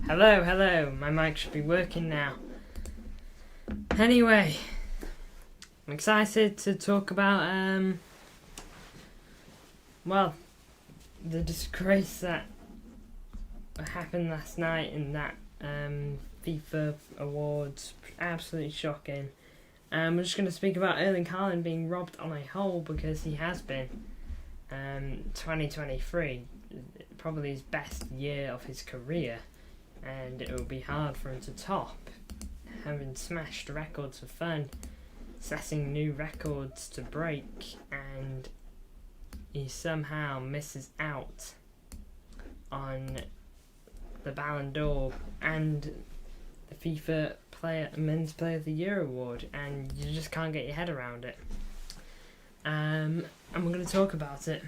Hello, my mic should be working now. Anyway, I'm excited to talk about, the disgrace that happened last night in that FIFA awards. Absolutely shocking. We're just going to speak about Erling Haaland being robbed on a hole, because he has been. 2023, probably his best year of his career, and it will be hard for him to top, having smashed records for fun, setting new records to break, and he somehow misses out on the Ballon d'Or and the FIFA Men's Player of the Year award, and you just can't get your head around it. And we're going to talk about it.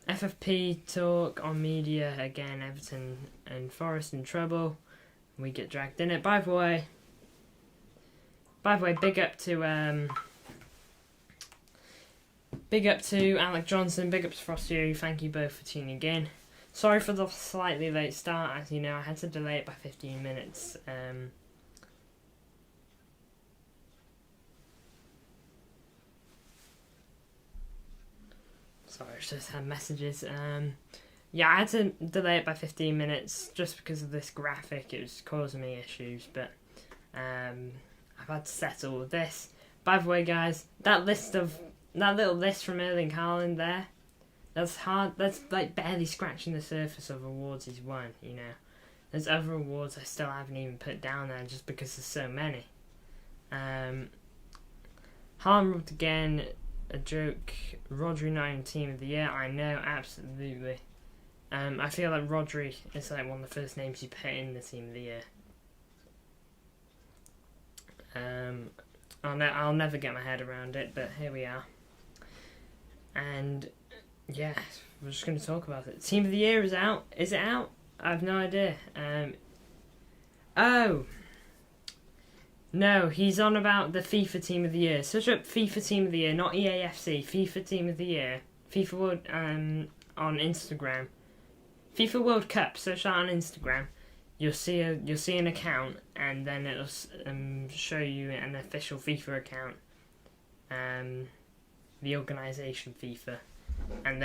FFP talk on media again. Everton and Forest in trouble. We get dragged in it. By the way, big up to Alec Johnson. Big up to Frosty. Thank you both for tuning in. Sorry for the slightly late start. As you know, I had to delay it by 15 minutes. Sorry, I just had messages. I had to delay it by 15 minutes just because of this graphic. It was causing me issues, but I've had to settle with this. By the way, guys, that little list from Erling Haaland there, that's hard. That's like barely scratching the surface of awards he's won. You know, there's other awards I still haven't even put down there just because there's so many. Haaland robbed again. A joke. Rodri not in Team of the Year. I know, absolutely. I feel like Rodri is like one of the first names you put in the Team of the Year. I'll never get my head around it, but here we are. And yeah, we're just going to talk about it. Team of the Year is out. Is it out? I have no idea. No, he's on about the FIFA Team of the Year. Search up FIFA Team of the Year, not EAFC. FIFA Team of the Year. FIFA World on Instagram. FIFA World Cup. Search that on Instagram. You'll see an account, and then it'll show you an official FIFA account. The organisation FIFA, and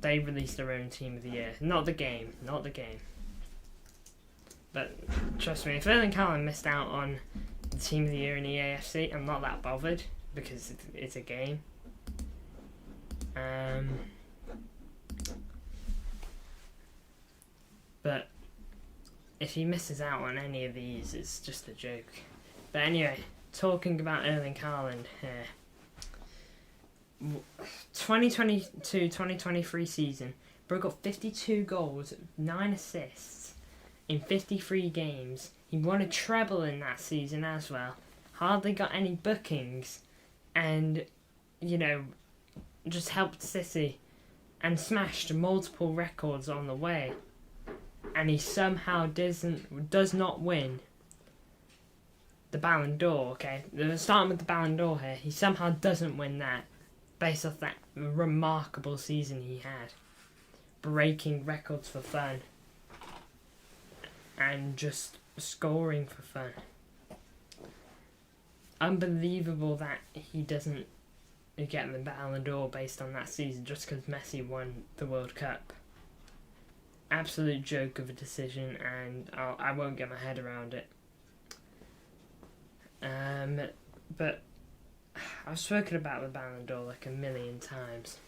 they released their own Team of the Year. Not the game. But trust me, if Erling Haaland missed out on the Team of the Year in EAFC, I'm not that bothered because it's a game. But if he misses out on any of these, it's just a joke. But anyway, talking about Erling Haaland here. 2022-2023 season, bro got 52 goals, 9 assists in 53 games. He won a treble in that season as well. Hardly got any bookings, and just helped City and smashed multiple records on the way. And he somehow does not win the Ballon d'Or. Okay, starting with the Ballon d'Or here, he somehow doesn't win that based off that remarkable season he had, breaking records for fun and just scoring for fun. Unbelievable that he doesn't get the Ballon d'Or based on that season just because Messi won the World Cup. Absolute joke of a decision, and I won't get my head around it. But I've spoken about the Ballon d'Or like a million times.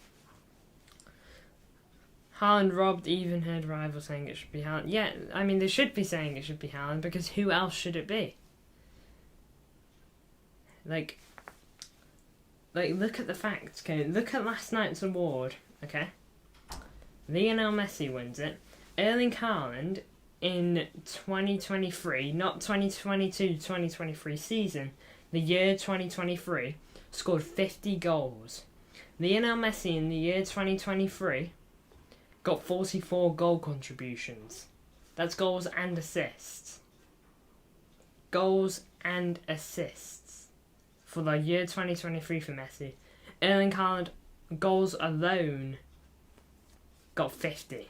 Haaland robbed, even heard rivals saying it should be Haaland. Yeah, I mean, they should be saying it should be Haaland, because who else should it be? Like, look at the facts, okay? Look at last night's award, okay? Lionel Messi wins it. Erling Haaland in 2023, not 2022-2023 season, the year 2023, scored 50 goals. Lionel Messi in the year 2023 got 44 goal contributions. That's goals and assists. Goals and assists for the year 2023 for Messi. Erling Haaland, goals alone got 50.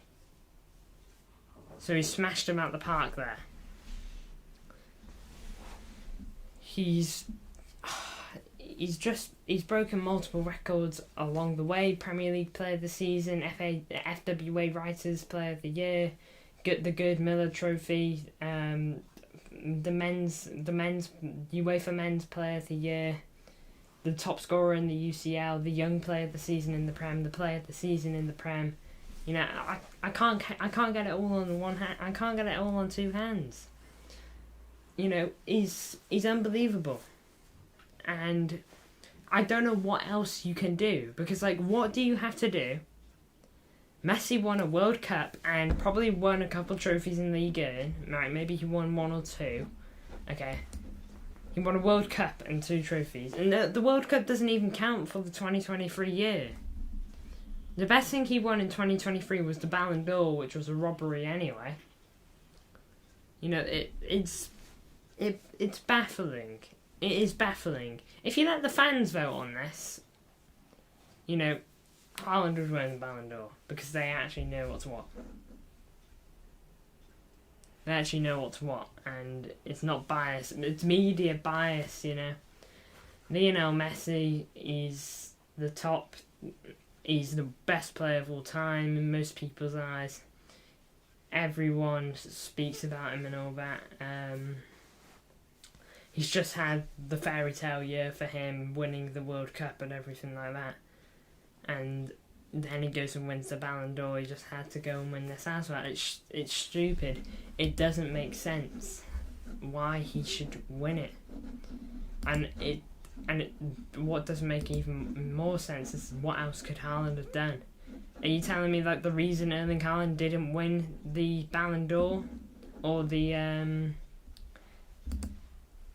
So he smashed him out the park there. He's broken multiple records along the way. Premier League Player of the Season, FWA Writers Player of the Year, the Gerd Miller Trophy, the men's UEFA Men's Player of the Year, the top scorer in the UCL, the Young Player of the Season in the Prem, the Player of the Season in the Prem. You know, I can't get it all on one hand. I can't get it all on two hands. You know, he's unbelievable, and I don't know what else you can do, because, like, what do you have to do? Messi won a World Cup and probably won a couple trophies in League One. Right, maybe he won one or two. Okay. He won a World Cup and 2 trophies. And the World Cup doesn't even count for the 2023 year. The best thing he won in 2023 was the Ballon d'Or, which was a robbery anyway. You know, it's baffling. It is baffling. If you let the fans vote on this, you know, Haaland would win the Ballon d'Or, because they actually know what's what. They actually know what's what, and it's not bias. It's media bias, you know. Lionel Messi is the top. He's the best player of all time in most people's eyes. Everyone speaks about him and all that. He's just had the fairy tale year for him, winning the World Cup and everything like that. And then he goes and wins the Ballon d'Or. He just had to go and win this as well. It's stupid. It doesn't make sense why he should win it. And what doesn't make even more sense is, what else could Haaland have done? Are you telling me, like, the reason Erling Haaland didn't win the Ballon d'Or, or the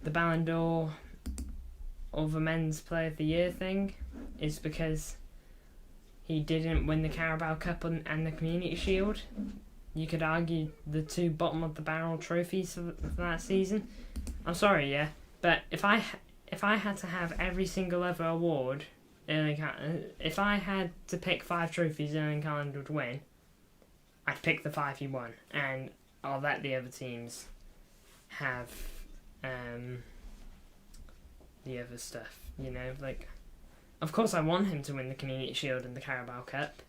Ballon d'Or or the Men's Player of the Year thing, is because he didn't win the Carabao Cup and the Community Shield? You could argue the 2 bottom of the barrel trophies for that season. I'm sorry, yeah, but if I had to have every single other award, if I had to pick 5 trophies Erling Haaland would win, I'd pick the 5 he won, and I'll let the other teams have the other stuff, you know, like, of course I want him to win the Community Shield and the Carabao Cup,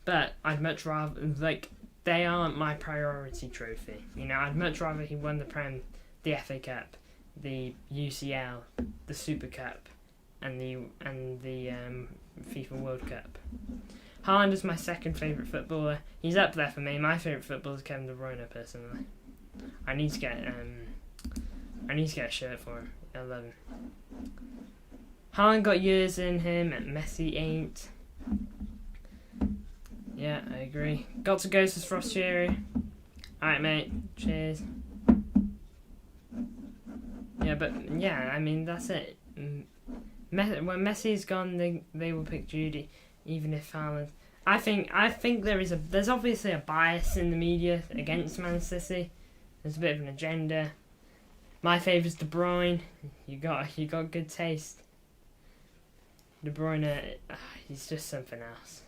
but I'd much rather, like, they aren't my priority trophy, you know. I'd much rather he won the Prem, the FA Cup, the UCL, the Super Cup, and the FIFA World Cup. Haaland is my second favourite footballer. He's up there for me. My favourite footballer is Kevin De Bruyne, personally. I need to get a shirt for him. I love him. Haaland got years in him, and Messi ain't. Yeah, I agree. Got to go to Frostcherry. Alright, mate. Cheers. Yeah, but, yeah, I mean, that's it. When Messi's gone, they will pick Judy, even if Haaland... I think there's obviously a bias in the media against Man City. There's a bit of an agenda. My favourite's De Bruyne. You got good taste. De Bruyne, he's just something else.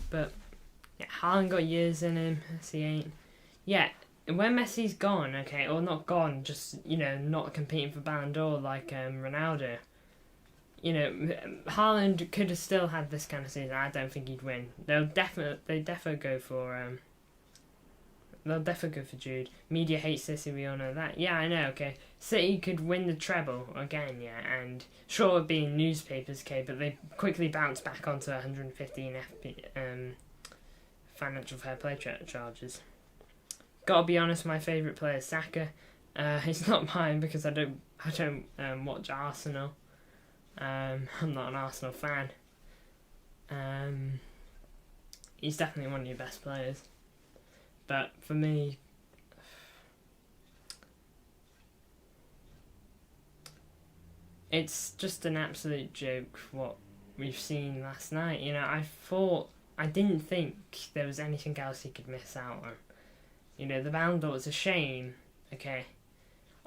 But yeah, Haaland got years in him. Messi ain't. Yeah, when Messi's gone, okay, or not gone, just, you know, not competing for Ballon d'Or like Ronaldo. You know, Haaland could have still had this kind of season. I don't think he'd win. They'll definitely go for Jude. Media hates City, we all know that. Yeah, I know, okay. City could win the treble again, yeah, and sure, it would be in newspapers, okay, but they quickly bounced back onto 115 financial fair play charges. Gotta be honest, my favourite player is Saka. It's not mine because I don't watch Arsenal. I'm not an Arsenal fan. He's definitely one of your best players. But for me, it's just an absolute joke what we've seen last night. You know, I didn't think there was anything else he could miss out on. You know, the Ballon d'Or was a shame, okay.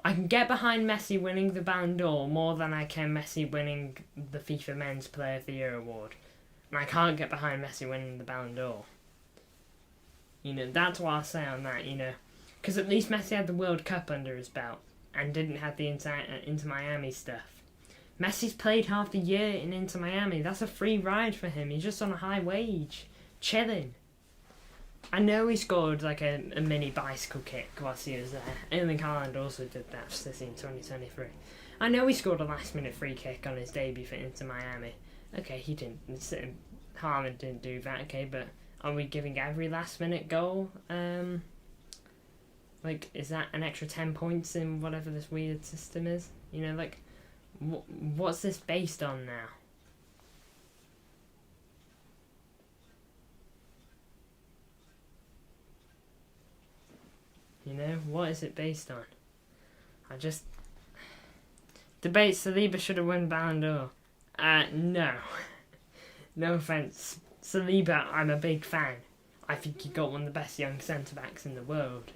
I can get behind Messi winning the Ballon d'Or more than I can Messi winning the FIFA Men's Player of the Year award. And I can't get behind Messi winning the Ballon d'Or. You know, that's what I'll say on that, you know. Because at least Messi had the World Cup under his belt and didn't have the Inter Miami stuff. Messi's played half the year in Inter Miami. That's a free ride for him. He's just on a high wage, chilling. I know he scored like a mini bicycle kick whilst he was there. Erling Haaland also did that for City in 2023. I know he scored a last minute free kick on his debut for Inter Miami. Okay, he didn't. Haaland didn't do that, okay, but are we giving every last minute goal? Like, is that an extra 10 points in whatever this weird system is? You know, like, what's this based on now? You know, what is it based on? Debate Saliba should have won Ballon d'Or. No. No offence. Saliba, I'm a big fan. I think he got one of the best young centre-backs in the world.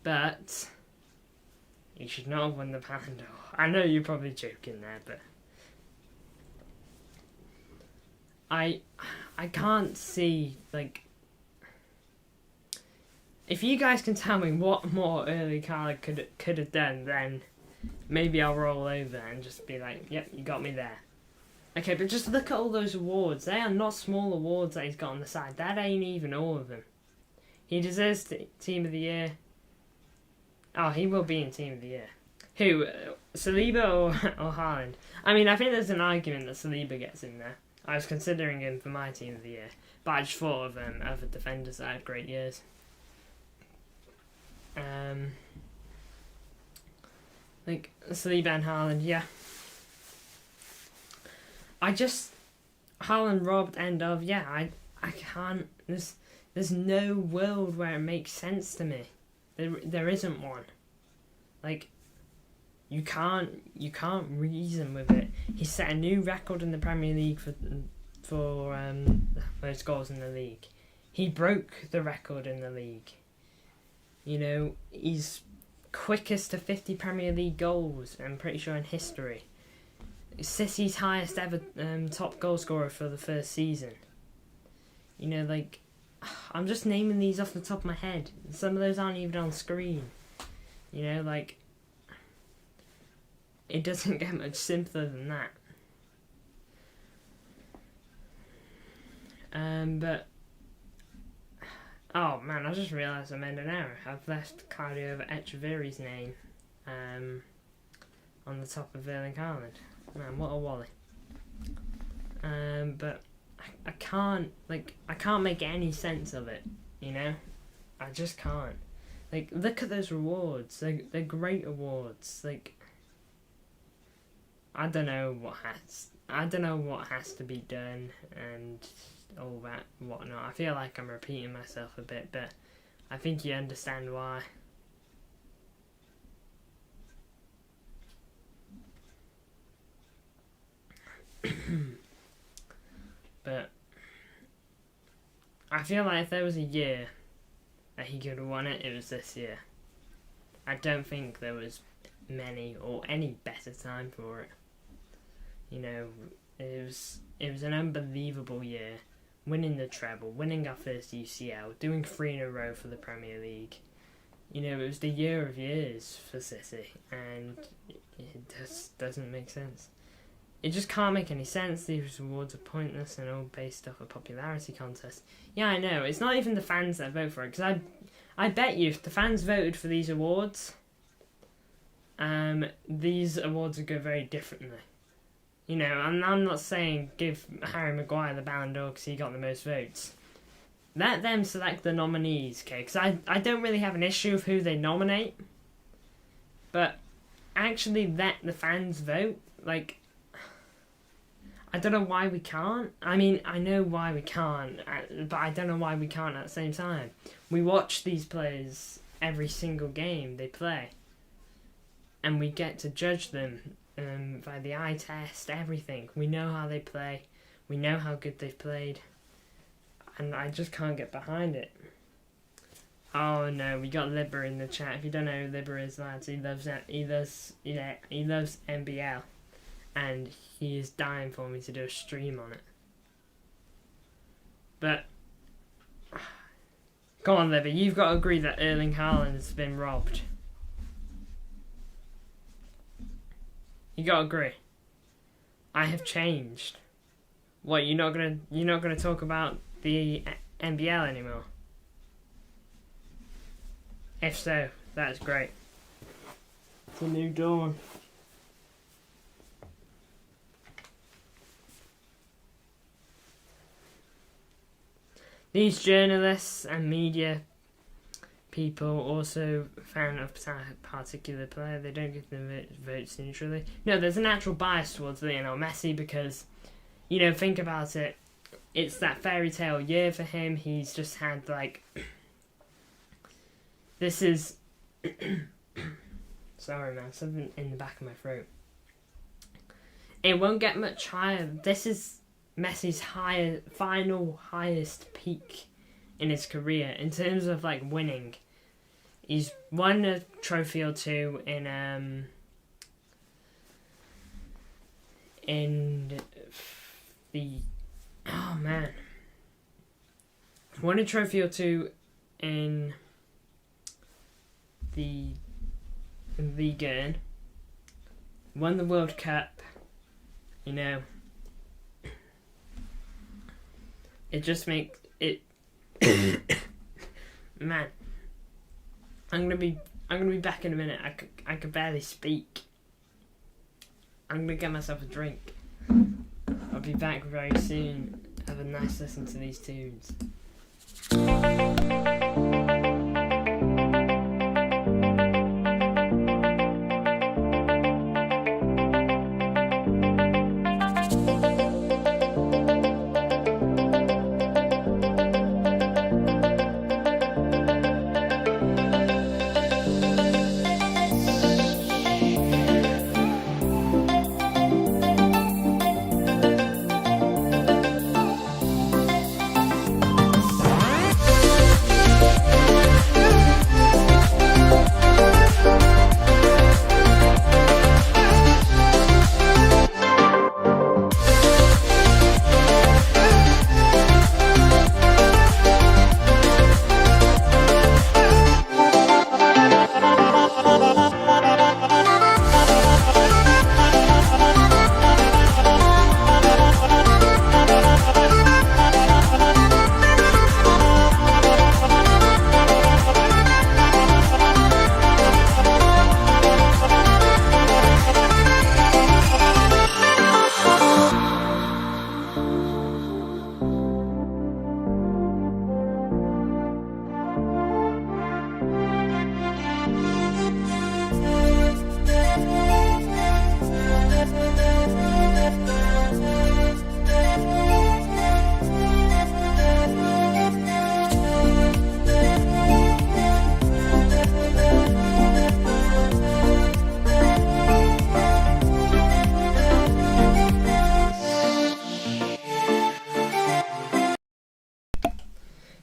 But he should not have won the Ballon d'Or. I know you're probably joking there, but I can't see, like, if you guys can tell me what more Erling Haaland could have done, then maybe I'll roll over and just be like, yep, you got me there. Okay, but just look at all those awards. They are not small awards that he's got on the side. That ain't even all of them. He deserves Team of the Year. Oh, he will be in Team of the Year. Who? Saliba or Haaland? I mean, I think there's an argument that Saliba gets in there. I was considering him for my Team of the Year, but I just thought of other defenders that had great years. Like Saliba and Haaland, yeah. Haaland robbed end of, yeah, I can't, there's no world where it makes sense to me. There isn't one. Like, you can't reason with it. He set a new record in the Premier League for most goals in the league. He broke the record in the league. You know, he's quickest to 50 Premier League goals, I'm pretty sure, in history. City's highest ever top goal scorer for the first season. You know, like, I'm just naming these off the top of my head. Some of those aren't even on screen. You know, like, it doesn't get much simpler than that. But oh man, I just realised I made an error. I've left Claudio Echeverri's name on the top of Erling Haaland. Man, what a wally. But I can't make any sense of it, you know? I just can't. Like, look at those rewards. They're great awards. Like, I don't know what has to be done and all that whatnot. I feel like I'm repeating myself a bit, but I think you understand why. But I feel like if there was a year that he could have won it, it was this year. I don't think there was many or any better time for it. You know, it was an unbelievable year. Winning the treble, winning our first UCL, doing 3 in a row for the Premier League. You know, it was the year of years for City, and it just doesn't make sense. It just can't make any sense. These awards are pointless and all based off a popularity contest. Yeah, I know. It's not even the fans that vote for it, because I bet you if the fans voted for these awards, these awards would go very differently. You know, and I'm not saying give Harry Maguire the Ballon d'Or because he got the most votes. Let them select the nominees, okay? Because I don't really have an issue with who they nominate. But actually let the fans vote. Like, I don't know why we can't. I mean, I know why we can't, but I don't know why we can't at the same time. We watch these players every single game they play. And we get to judge them by the eye test, everything. We know how they play. We know how good they've played. And I just can't get behind it. Oh no, we got Libba in the chat. If you don't know who Libba is, lads, he loves NBL, and he is dying for me to do a stream on it. But come on, Libba, you've got to agree that Erling Haaland has been robbed. You got to agree. I have changed. What, you're not gonna talk about the NBL anymore? If so, that's great. It's a new dawn. These journalists and media people also fan of a particular player. They don't give them votes neutrally. No, there's a natural bias towards Lionel Messi because, you know, think about it. It's that fairy tale year for him. He's just had like... This is... Sorry man, something in the back of my throat. It won't get much higher. This is Messi's highest peak in his career in terms of like winning. He's won a trophy or two in the... Oh man. Won a trophy or two in the Ligue 1, won the World Cup, you know. It just makes it... Man, I'm gonna be back in a minute. I could barely speak. I'm gonna get myself a drink. I'll be back very soon. Have a nice listen to these tunes.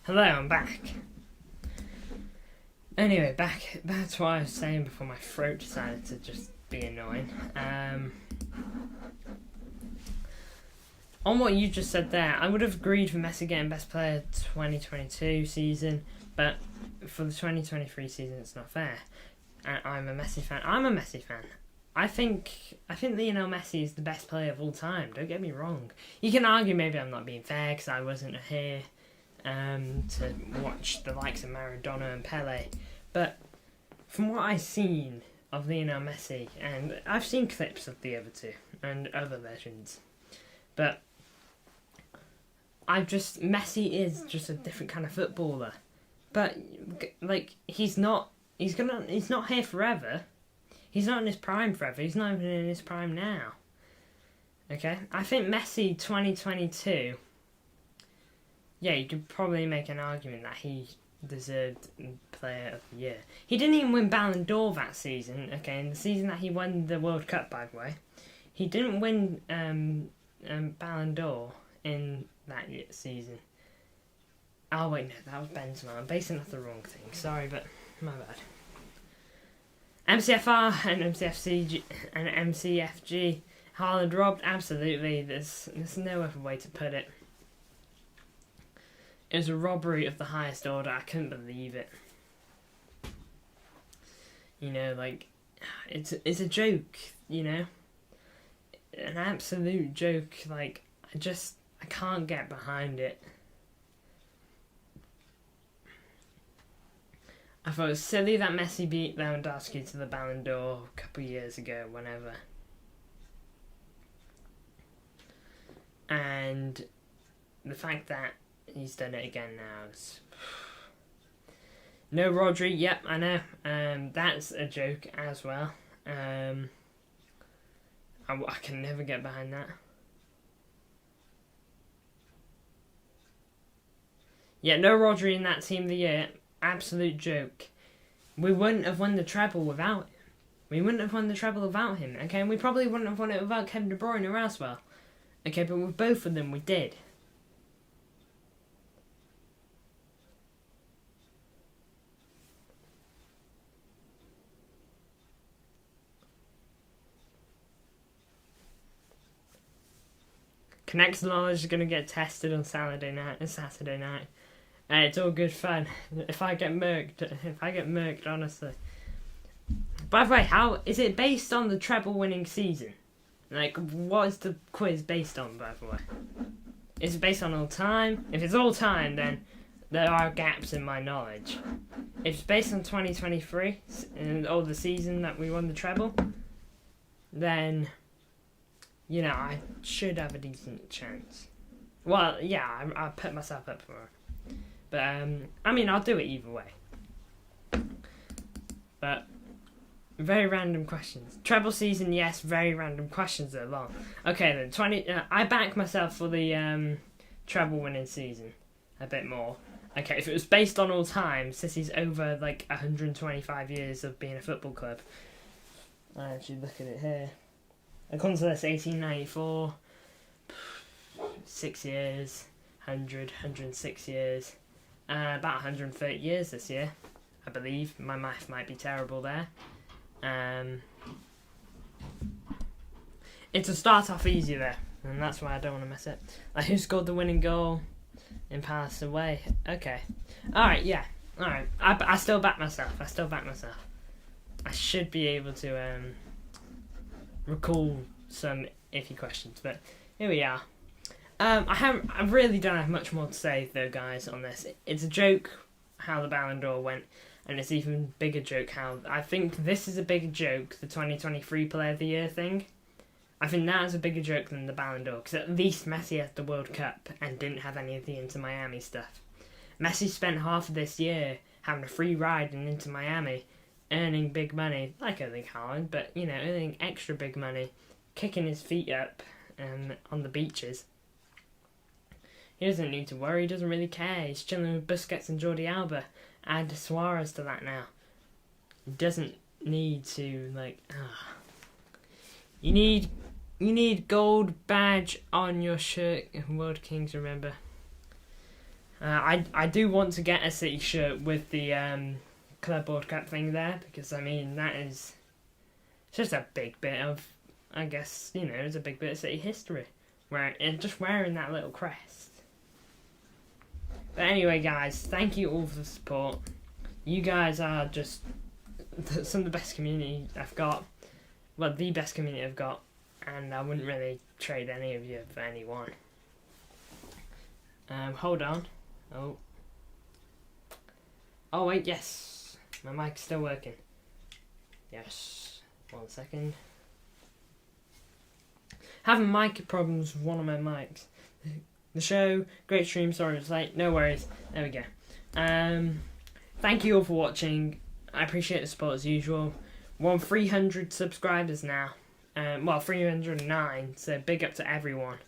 Hello, I'm back. Anyway, back to what I was saying before my throat decided to just be annoying. On what you just said there, I would have agreed for Messi getting Best Player 2022 season, but for the 2023 season, it's not fair. And I'm a Messi fan. I think Lionel Messi is the best player of all time. Don't get me wrong. You can argue maybe I'm not being fair because I wasn't here to watch the likes of Maradona and Pele, but from what I've seen of Lionel Messi, and I've seen clips of the other two and other legends, but Messi is just a different kind of footballer. But like he's not here forever. He's not in his prime forever. He's not even in his prime now. Okay, I think Messi 2022. Yeah, you could probably make an argument that he deserved Player of the Year. He didn't even win Ballon d'Or that season. Okay, in the season that he won the World Cup, by the way, he didn't win Ballon d'Or in that season. Oh wait, no, that was Benzema. I'm basing off the wrong thing. Sorry, but my bad. MCFR and MCFC and MCFG. Haaland robbed? Absolutely. There's no other way to put it. It was a robbery of the highest order. I couldn't believe it. You know, like, it's a joke, you know? An absolute joke. Like, I can't get behind it. I thought it was silly that Messi beat Lewandowski to the Ballon d'Or a couple of years ago, whenever. And the fact that he's done it again now is... No Rodri, yep, I know. That's a joke as well. I can never get behind that. Yeah, no Rodri in that team of the year. Absolute joke. We wouldn't have won the treble without him. We wouldn't have won the treble without him, okay? And we probably wouldn't have won it without Kevin De Bruyne or as well. Okay, but with both of them, we did. Connect's knowledge is going to get tested on Saturday night. It's all good fun. If I get murked, honestly. By the way, how is it based on the treble winning season? Like, what is the quiz based on, by the way? Is it based on all time? If it's all time, then there are gaps in my knowledge. If it's based on 2023, and all the season that we won the treble, then, you know, I should have a decent chance. Well, yeah, I put myself up for it. But, I mean, I'll do it either way. But, very random questions. Treble season, yes, very random questions are long. Okay then, I back myself for the treble winning season a bit more. Okay, if it was based on all time, City's over like 125 years of being a football club. I actually look at it here. According to this, 1894, 6 years, 106 years, about 130 years this year, I believe. My math might be terrible there. It's a start off easy there, and that's why I don't want to mess it. Like, who scored the winning goal in Palace away? Okay. Alright, yeah. Alright. I still back myself. I should be able to recall some iffy questions, but here we are. I really don't have much more to say though, guys, on this. It's a joke how the Ballon d'Or went, and it's even bigger joke how I think this is a bigger joke, the 2023 Player of the Year thing. I think that is a bigger joke than the Ballon d'Or, because at least Messi had the World Cup and didn't have any of the Inter Miami stuff. Messi spent half of this year having a free ride in Inter Miami, earning big money, like Erling Haaland, but, you know, earning extra big money, kicking his feet up on the beaches. He doesn't need to worry, he doesn't really care. He's chilling with Busquets and Jordi Alba. Add Suarez to that now. He doesn't need to, like, You need gold badge on your shirt, World Kings, remember. I do want to get a City shirt with the Club World Cup thing there, because, I mean, that is just a big bit of, I guess, you know, it's a big bit of City history. Just wearing that little crest. But anyway, guys, thank you all for the support. You guys are just some of the best community I've got. Well, the best community I've got. And I wouldn't really trade any of you for anyone. Hold on. Oh, wait, yes. My mic's still working. Yes. 1 second. Having mic problems with one of my mics. The show, great stream, sorry it's late, no worries, there we go. Thank you all for watching, I appreciate the support as usual. We're on 300 subscribers now, 309, so big up to everyone.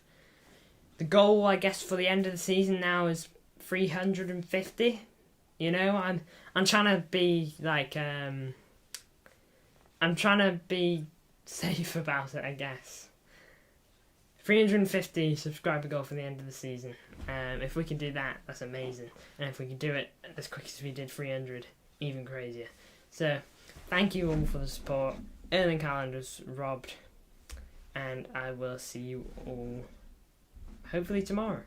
The goal, I guess, for the end of the season now is 350, you know, I'm trying to be, like, I'm trying to be safe about it, I guess. 350 subscriber goal for the end of the season. If we can do that, that's amazing. And if we can do it as quick as we did 300, even crazier. So, thank you all for the support. Erling Haaland was robbed. And I will see you all hopefully tomorrow.